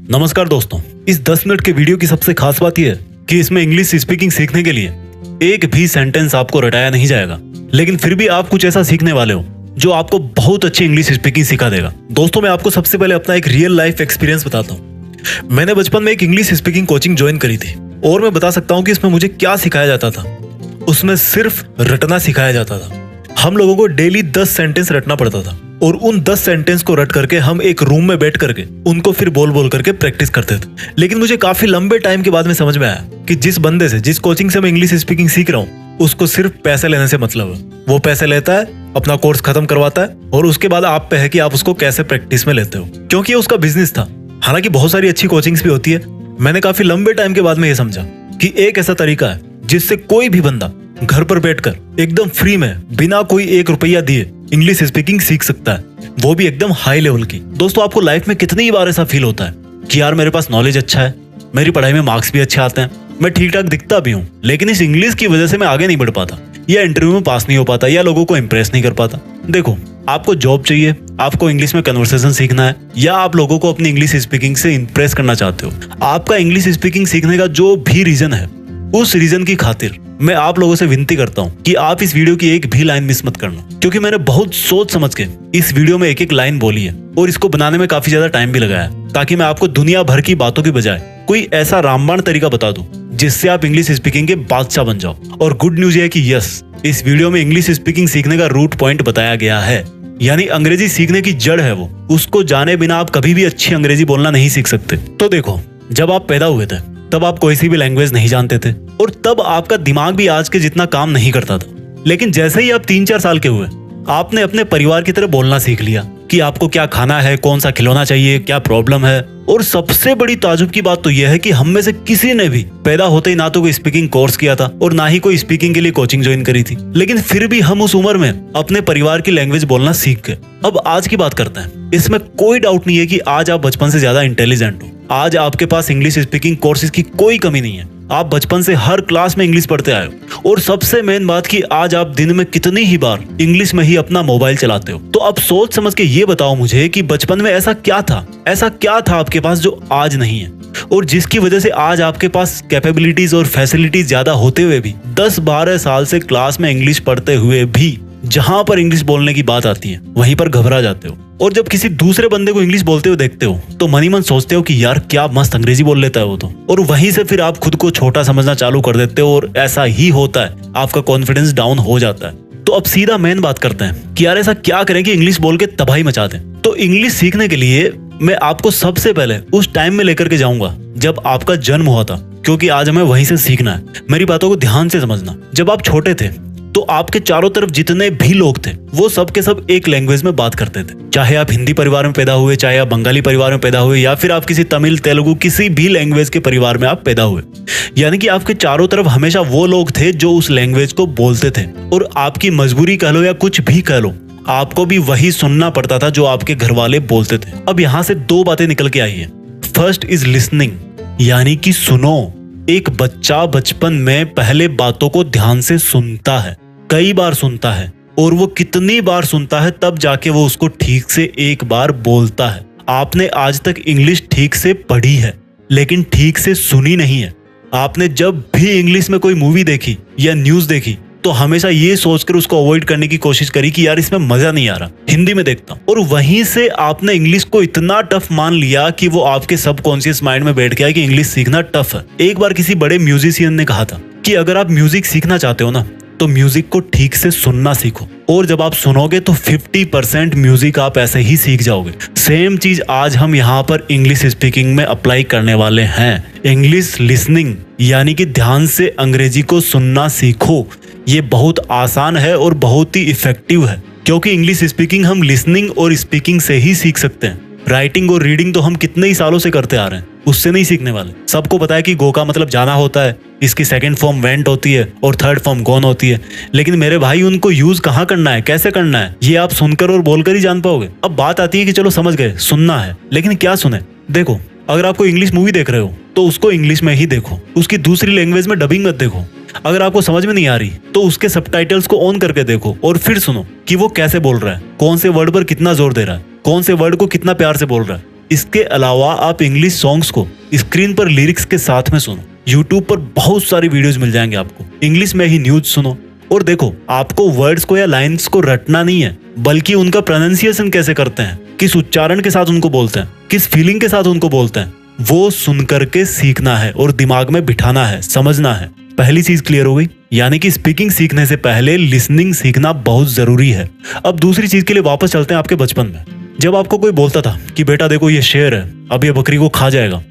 नमस्कार दोस्तों, इस 10 मिनट के वीडियो की सबसे खास बात यह है कि इसमें इंग्लिश स्पीकिंग सीखने के लिए एक भी सेंटेंस आपको रटाया नहीं जाएगा, लेकिन फिर भी आप कुछ ऐसा सीखने वाले हो जो आपको बहुत अच्छी इंग्लिश स्पीकिंग सिखा देगा। दोस्तों, मैं आपको सबसे पहले अपना एक रियल लाइफ एक्सपीरियंस बताता हूँ। मैंने बचपन में एक इंग्लिश स्पीकिंग कोचिंग ज्वाइन करी थी और मैं बता सकता हूँ कि इसमें मुझे क्या सिखाया जाता था। उसमें सिर्फ रटना सिखाया जाता था। हम लोगों को डेली 10 सेंटेंस रटना पड़ता था और उन 10 सेंटेंस को रट करके हम एक रूम में बैठ करके उनको फिर बोल बोल करके प्रैक्टिस करते थे। लेकिन मुझे काफी लंबे टाइम के बाद में समझ में आया कि जिस बंदे से, जिस कोचिंग से मैं इंग्लिश स्पीकिंग सीख रहा हूँ, उसको सिर्फ पैसे लेने से मतलब है। वो पैसे लेता है, अपना कोर्स खत्म करवाता है और उसके बाद आप पे है कि आप उसको कैसे प्रैक्टिस में लेते हो, क्योंकि ये उसका बिजनेस था। हालांकि बहुत सारी अच्छी कोचिंग्स भी होती है। मैंने काफी लंबे टाइम के बाद में ये समझा कि एक ऐसा तरीका है जिससे कोई भी बंदा घर पर बैठकर एकदम फ्री में बिना कोई 1 रुपया दिए इंग्लिश स्पीकिंग सीख सकता है, वो भी एकदम हाई लेवल की। दोस्तों, आपको लाइफ में कितनी बार ऐसा फील होता है कि यार मेरे पास नॉलेज अच्छा है, मेरी पढ़ाई में मार्क्स भी अच्छे आते हैं, मैं ठीक ठाक दिखता भी हूँ, लेकिन इस इंग्लिश की वजह से मैं आगे नहीं बढ़ पाता, या इंटरव्यू में पास नहीं हो पाता, या लोगों को इंप्रेस नहीं कर पाता। देखो, आपको जॉब चाहिए, आपको इंग्लिश में कन्वर्सेशन सीखना है, या आप लोगों को अपनी इंग्लिश स्पीकिंग से इंप्रेस करना चाहते हो, आपका इंग्लिश स्पीकिंग सीखने का जो भी रीजन है, उस रीजन की खातिर मैं आप लोगों से विनती करता हूं कि आप इस वीडियो की एक भी लाइन मिस मत करना, क्योंकि मैंने बहुत सोच समझ के इस वीडियो में एक एक लाइन बोली है और इसको बनाने में काफी ज्यादा टाइम भी लगाया, ताकि मैं आपको दुनिया भर की बातों की बजाय कोई ऐसा रामबाण तरीका बता दूं जिससे आप इंग्लिश स्पीकिंग के बादशाह बन जाओ। और गुड न्यूज है कि यस, इस वीडियो में इंग्लिश स्पीकिंग सीखने का रूट पॉइंट बताया गया है, यानी अंग्रेजी सीखने की जड़ है वो। उसको जाने बिना आप कभी भी अच्छी अंग्रेजी बोलना नहीं सीख सकते। तो देखो, जब आप पैदा हुए थे तब आप कोई सी भी लैंग्वेज नहीं जानते थे और तब आपका दिमाग भी आज के जितना काम नहीं करता था। लेकिन जैसे ही आप 3-4 साल के हुए, आपने अपने परिवार की तरह बोलना सीख लिया कि आपको क्या खाना है, कौन सा खिलौना चाहिए, क्या प्रॉब्लम है। और सबसे बड़ी ताजुब की बात तो यह है कि हम में से किसी ने भी पैदा होते ही ना तो कोई स्पीकिंग कोर्स किया था और ना ही कोई स्पीकिंग के लिए कोचिंग ज्वाइन करी थी, लेकिन फिर भी हम उस उम्र में अपने परिवार की लैंग्वेज बोलना सीख गए। अब आज की बात करते हैं। इसमें कोई डाउट नहीं है कि आज आप बचपन से ज्यादा इंटेलिजेंट हो। आज आपके पास इंग्लिश स्पीकिंग कोर्सेज की कोई कमी नहीं है। आप बचपन से हर क्लास में इंग्लिश पढ़ते आए हो। और सबसे मेन बात कि आज आप दिन में कितनी ही बार इंग्लिश में ही अपना मोबाइल चलाते हो। तो अब सोच समझ के ये बताओ मुझे कि बचपन में ऐसा क्या था आपके पास जो आज नहीं है, और जिसकी वजह से आज आपके पास कैपेबिलिटीज और फैसिलिटीज ज्यादा होते हुए भी 10-12 साल से क्लास में इंग्लिश पढ़ते हुए भी जहां पर इंग्लिश बोलने की बात आती है वहीं पर घबरा जाते हो। और जब किसी दूसरे बंदे को इंग्लिश बोलते हुए देखते हो तो मन ही मन सोचते हो कि यार क्या मस्त अंग्रेजी बोल लेता है वो तो, और वहीं से फिर आप खुद को छोटा समझना चालू कर देते हो और ऐसा ही होता है, आपका कॉन्फिडेंस डाउन हो जाता है। तो अब सीधा मेन बात करते हैं कि यार ऐसा क्या करें कि इंग्लिश बोल के तबाही मचा दें। तो इंग्लिश सीखने के लिए मैं आपको सबसे पहले उस टाइम में लेकर के जाऊंगा जब आपका जन्म हुआ था, क्योंकि आज हमें वहीं से सीखना है। मेरी बातों को ध्यान से समझना। जब आप छोटे थे तो आपके चारों तरफ जितने भी लोग थे वो सब के सब एक लैंग्वेज में बात करते थे। चाहे आप हिंदी परिवार में पैदा हुए, चाहे आप बंगाली परिवार में पैदा हुए, या फिर आप किसी तमिल, तेलुगु, किसी भी लैंग्वेज के परिवार में आप पैदा हुए, यानी कि आपके चारों तरफ हमेशा वो लोग थे जो उस लैंग्वेज को बोलते थे। और आपकी मजबूरी कह लो या कुछ भी कह लो, आपको भी वही सुनना पड़ता था जो आपके घर वाले बोलते थे। अब यहाँ से 2 बातें निकल के आई है। फर्स्ट इज लिसनिंग, यानी कि सुनो। एक बच्चा बचपन में पहले बातों को ध्यान से सुनता है, कई बार सुनता है, और वो कितनी बार सुनता है तब जाके वो उसको ठीक से एक बार बोलता है। आपने आज तक इंग्लिश ठीक से पढ़ी है लेकिन ठीक से सुनी नहीं है। आपने जब भी इंग्लिश में कोई मूवी देखी या न्यूज देखी तो हमेशा ये सोचकर उसको अवॉइड करने की कोशिश करी कि यार इसमें मजा नहीं आ रहा, हिंदी में देखता हूं। और वहीं से आपने इंग्लिश को इतना टफ मान लिया कि वो आपके सबकॉन्शियस माइंड में बैठ गया कि इंग्लिश सीखना टफ है। एक बार किसी बड़े म्यूजिशियन ने कहा था कि अगर आप म्यूजिक सीखना चाहते हो ना तो म्यूजिक को ठीक से सुनना सीखो, और जब आप सुनोगे तो 50% म्यूजिक आप ऐसे ही सीख जाओगे। सेम चीज आज हम यहाँ पर इंग्लिश स्पीकिंग में अप्लाई करने वाले हैं। इंग्लिश लिसनिंग, यानी कि ध्यान से अंग्रेजी को सुनना सीखो। ये बहुत आसान है और बहुत ही इफेक्टिव है, क्योंकि इंग्लिश स्पीकिंग हम लिसनिंग और स्पीकिंग से ही सीख सकते हैं। राइटिंग और रीडिंग तो हम कितने ही सालों से करते आ रहे हैं, उससे नहीं सीखने वाले। सबको पता है कि गो का मतलब जाना होता है, इसकी सेकंड फॉर्म वेंट होती है और थर्ड फॉर्म गॉन होती है, लेकिन मेरे भाई उनको यूज कहाँ करना है, कैसे करना है, ये आप सुनकर और बोलकर ही जान पाओगे। अब बात आती है कि चलो समझ गए, सुनना है, लेकिन क्या सुने। देखो, अगर आपको इंग्लिश मूवी देख रहे हो तो उसको इंग्लिश में ही देखो, उसकी दूसरी लैंग्वेज में डबिंग मत देखो। अगर आपको समझ में नहीं आ रही तो उसके सबटाइटल्स को ऑन करके देखो और फिर सुनो कि वो कैसे बोल रहा है, कौन से वर्ड पर कितना जोर दे रहा है, कौन से वर्ड को कितना प्यार से बोल रहा है। इसके अलावा आप इंग्लिश सॉन्ग्स को स्क्रीन पर लिरिक्स के साथ में सुनो। यूट्यूब पर बहुत सारी वीडियोस मिल जाएंगे आपको। इंग्लिश में ही न्यूज सुनो और देखो, आपको वर्ड्स को या लाइंस को रटना नहीं है, बल्कि उनका प्रोनाउंसिएशन कैसे करते हैं, किस उच्चारण के साथ उनको बोलते हैं, किस फीलिंग के साथ उनको बोलते हैं, वो सुन करके सीखना है और दिमाग में बिठाना है, समझना है। पहली चीज क्लियर हो गई, यानी कि स्पीकिंग सीखने से पहले लिसनिंग सीखना बहुत जरूरी है। अब दूसरी चीज के लिए वापस चलते हैं आपके बचपन में। जब आपको कोई बोलता था कि बेटा देखो ये शेर है, अब ये बकरी को खा जाएगा,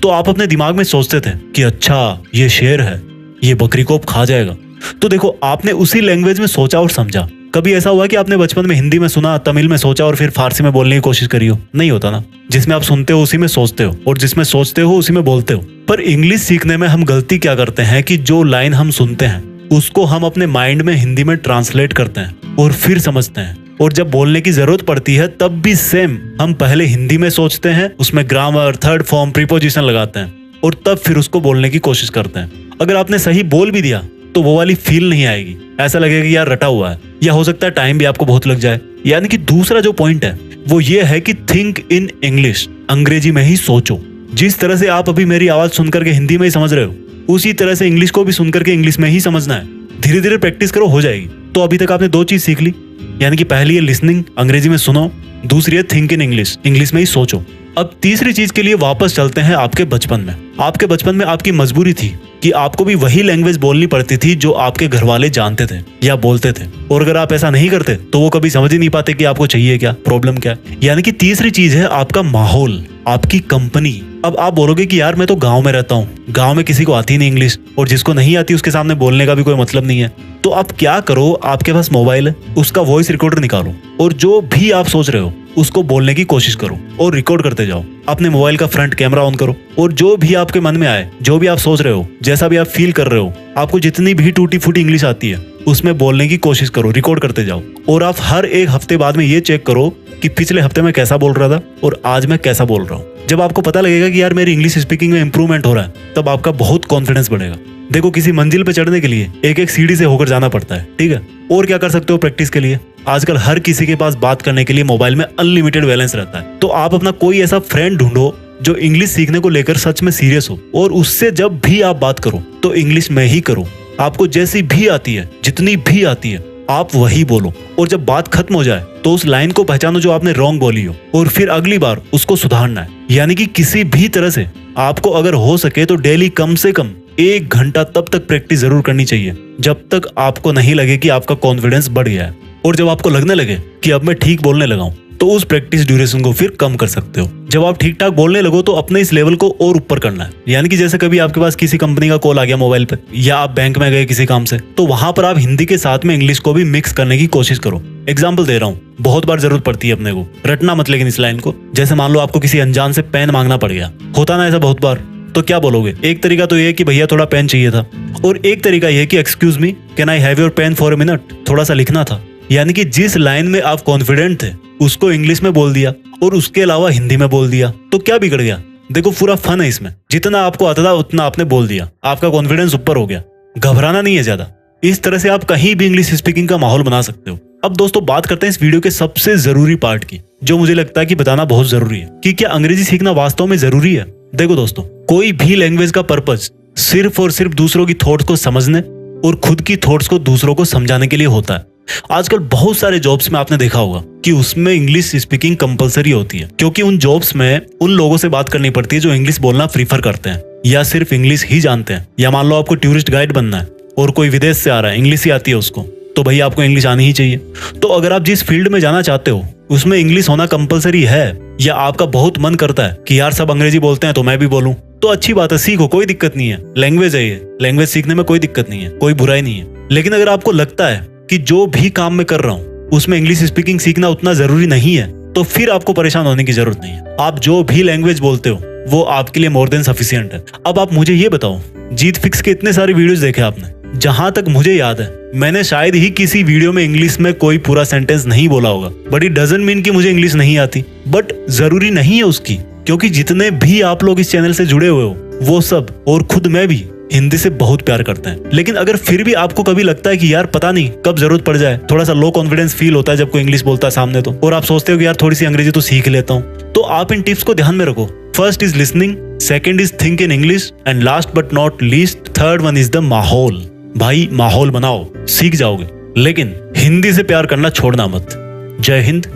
तो आप अपने दिमाग में सोचते थे कि अच्छा ये शेर है, ये बकरी को अब खा जाएगा। तो देखो, आपने उसी लैंग्वेज में सोचा और समझा। कभी ऐसा हुआ कि आपने बचपन में हिंदी में सुना, तमिल में सोचा और फिर फारसी में बोलने की कोशिश करी हो? नहीं होता ना। जिसमें आप सुनते हो उसी में सोचते हो और जिसमें सोचते हो उसी में बोलते हो। पर इंग्लिश सीखने में हम गलती क्या करते हैं कि जो लाइन हम सुनते हैं उसको हम अपने माइंड में हिंदी में ट्रांसलेट करते हैं और फिर समझते हैं, और जब बोलने की जरूरत पड़ती है तब भी सेम हम पहले हिंदी में सोचते हैं, उसमें ग्रामर, थर्ड फॉर्म, प्रीपोजिशन लगाते हैं और तब फिर उसको बोलने की कोशिश करते हैं। अगर आपने सही बोल भी दिया तो वो वाली फील नहीं आएगी, ऐसा लगेगा कि यार रटा हुआ है, या हो सकता है टाइम भी आपको बहुत लग जाए। यानी कि दूसरा जो पॉइंट है वो ये है कि थिंक इन इंग्लिश, अंग्रेजी में ही सोचो। जिस तरह से आप अभी मेरी आवाज सुन करके हिंदी में ही समझ रहे हो, उसी तरह से इंग्लिश को भी सुन करके इंग्लिश में ही समझना है। धीरे धीरे प्रैक्टिस करो, हो जाएगी। तो अभी तक आपने दो चीज सीख ली, यानी कि पहली है लिसनिंग, अंग्रेजी में सुनो, दूसरी है थिंक इन इंग्लिश, इंग्लिश में ही सोचो। अब तीसरी चीज के लिए वापस चलते हैं आपके बचपन में। आपके बचपन में आपकी मजबूरी थी कि आपको भी वही लैंग्वेज बोलनी पड़ती थी जो आपके घर वाले जानते थे या बोलते थे, और अगर आप ऐसा नहीं करते तो वो कभी समझ ही नहीं पाते कि आपको चाहिए क्या, प्रॉब्लम क्या। यानी कि तीसरी चीज है आपका माहौल, आपकी कंपनी। अब आप बोलोगे कि यार मैं तो गांव में रहता हूँ, गांव में किसी को आती नहीं इंग्लिश, और जिसको नहीं आती उसके सामने बोलने का भी कोई मतलब नहीं है। तो आप क्या करो, आपके पास मोबाइल है, उसका वॉइस रिकॉर्डर निकालो और जो भी आप सोच रहे हो उसको बोलने की कोशिश करो और रिकॉर्ड करते जाओ। अपने मोबाइल का फ्रंट कैमरा ऑन करो और जो भी आपके मन में आए, जो भी आप सोच रहे हो, जैसा भी आप फील कर रहे हो, आपको जितनी भी टूटी फूटी इंग्लिश आती है उसमें बोलने की कोशिश करो, रिकॉर्ड करते जाओ। और आप हर एक हफ्ते बाद में ये चेक करो कि पिछले हफ्ते में कैसा बोल रहा था और आज मैं कैसा बोल रहा हूँ। जब आपको पता लगेगा कि यार मेरी इंग्लिश स्पीकिंग में इंप्रूवमेंट हो रहा है, तब आपका बहुत कॉन्फिडेंस बढ़ेगा। देखो, किसी मंजिल पे चढ़ने के लिए एक एक सीढ़ी से होकर जाना पड़ता है, ठीक है। और क्या कर सकते हो प्रैक्टिस के लिए? आजकल हर किसी के पास बात करने के लिए मोबाइल में अनलिमिटेड बैलेंस रहता है, तो आप अपना कोई ऐसा फ्रेंड ढूंढो जो इंग्लिश सीखने को लेकर सच में सीरियस हो, और उससे जब भी आप बात करो तो इंग्लिश में ही करो। आपको जैसी भी आती है, जितनी भी आती है, आप वही बोलो। और जब बात खत्म हो जाए तो उस लाइन को पहचानो जो आपने रॉन्ग बोली हो, और फिर अगली बार उसको सुधारना है। यानी कि किसी भी तरह से आपको अगर हो सके तो डेली कम से कम 1 घंटा तब तक प्रैक्टिस जरूर करनी चाहिए, जब तक आपको नहीं लगे कि आपका कॉन्फिडेंस बढ़ गया है। और जब आपको लगने लगे कि अब मैं ठीक बोलने लगा हूं, तो उस प्रैक्टिस ड्यूरेशन को फिर कम कर सकते हो। जब आप ठीक ठाक बोलने लगो तो अपने इस लेवल को और ऊपर करना है। यानी कि जैसे कभी आपके पास किसी कंपनी का कॉल आ गया मोबाइल पे, या आप बैंक में गए किसी काम से, तो वहां पर आप हिंदी के साथ में इंग्लिश को भी मिक्स करने की कोशिश करो। एग्जाम्पल दे रहा हूँ, बहुत बार जरूरत पड़ती है अपने को, रटना मत लेकिन इस लाइन को। जैसे मान लो आपको किसी अनजान से पेन मांगना पड़ गया, होता ना ऐसा बहुत बार, तो क्या बोलोगे? एक तरीका तो ये कि भैया थोड़ा पेन चाहिए था, और एक तरीका ये कि excuse me, can I have your pen for a minute, थोड़ा सा लिखना था। यानी कि जिस लाइन में आप कॉन्फिडेंट थे उसको इंग्लिश में बोल दिया और उसके अलावा हिंदी में बोल दिया, तो क्या बिगड़ गया? देखो, पूरा फन है इसमें। जितना आपको आता था उतना आपने बोल दिया, आपका कॉन्फिडेंस ऊपर हो गया। घबराना नहीं है ज्यादा। इस तरह से आप कहीं भी इंग्लिश स्पीकिंग का माहौल बना सकते हो। अब दोस्तों, बात करते हैं इस वीडियो के सबसे जरूरी पार्ट की, जो मुझे लगता है कि बताना बहुत जरूरी है, कि क्या अंग्रेजी सीखना वास्तव में जरूरी है। देखो दोस्तों, कोई भी लैंग्वेज का पर्पस सिर्फ और सिर्फ दूसरों की थॉट्स को समझने और खुद की थॉट्स को दूसरों को समझाने के लिए होता है। आजकल बहुत सारे जॉब्स में आपने देखा होगा कि उसमें इंग्लिश स्पीकिंग कंपलसरी होती है, क्योंकि उन जॉब्स में उन लोगों से बात करनी पड़ती है जो इंग्लिश बोलना प्रीफर करते हैं या सिर्फ इंग्लिश ही जानते हैं। या मान लो आपको टूरिस्ट गाइड बनना है और कोई विदेश से आ रहा है, इंग्लिश ही आती है उसको, तो भाई आपको इंग्लिश आनी ही चाहिए। तो अगर आप जिस फील्ड में जाना चाहते हो उसमें इंग्लिश होना कंपलसरी है, या आपका बहुत मन करता है कि यार सब अंग्रेजी बोलते हैं तो मैं भी बोलूं, तो अच्छी बात है, सीखो, कोई दिक्कत नहीं है। लैंग्वेज है ये, लैंग्वेज सीखने में कोई दिक्कत नहीं है, कोई बुराई नहीं है। लेकिन अगर आपको लगता है कि जो भी काम मैं कर रहा हूँ उसमें इंग्लिश स्पीकिंग सीखना उतना जरूरी नहीं है, तो फिर आपको परेशान होने की जरूरत नहीं है। आप जो भी लैंग्वेज बोलते हो वो आपके लिए मोर देन सफिशिएंट है। अब आप मुझे ये बताओ, जीत फिक्स के इतने सारे वीडियोस देखे आपने, जहां तक मुझे याद है मैंने शायद ही किसी वीडियो में इंग्लिश में कोई पूरा सेंटेंस नहीं बोला होगा। बट इट डजंट मीन कि मुझे इंग्लिश नहीं आती, बट जरूरी नहीं है उसकी, क्योंकि जितने भी आप लोग इस चैनल से जुड़े हुए हो वो सब और खुद मैं भी हिंदी से बहुत प्यार करते हैं। लेकिन अगर फिर भी आपको कभी लगता है कि यार पता नहीं कब जरूरत पड़ जाए, थोड़ा सा लो कॉन्फिडेंस फील होता है जब कोई इंग्लिश बोलता है सामने तो, और आप सोचते हो कि यार थोड़ी सी अंग्रेजी तो सीख लेता हूँ, तो आप इन टिप्स को ध्यान में रखो। First is listening, second is think in English, and last but not least third one is the माहौल। भाई माहौल बनाओ, सीख जाओगे, लेकिन हिंदी से प्यार करना छोड़ना मत। जय हिंद,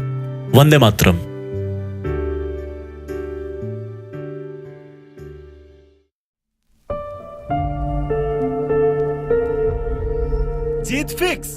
वंदे मातरम। जीत फिक्स।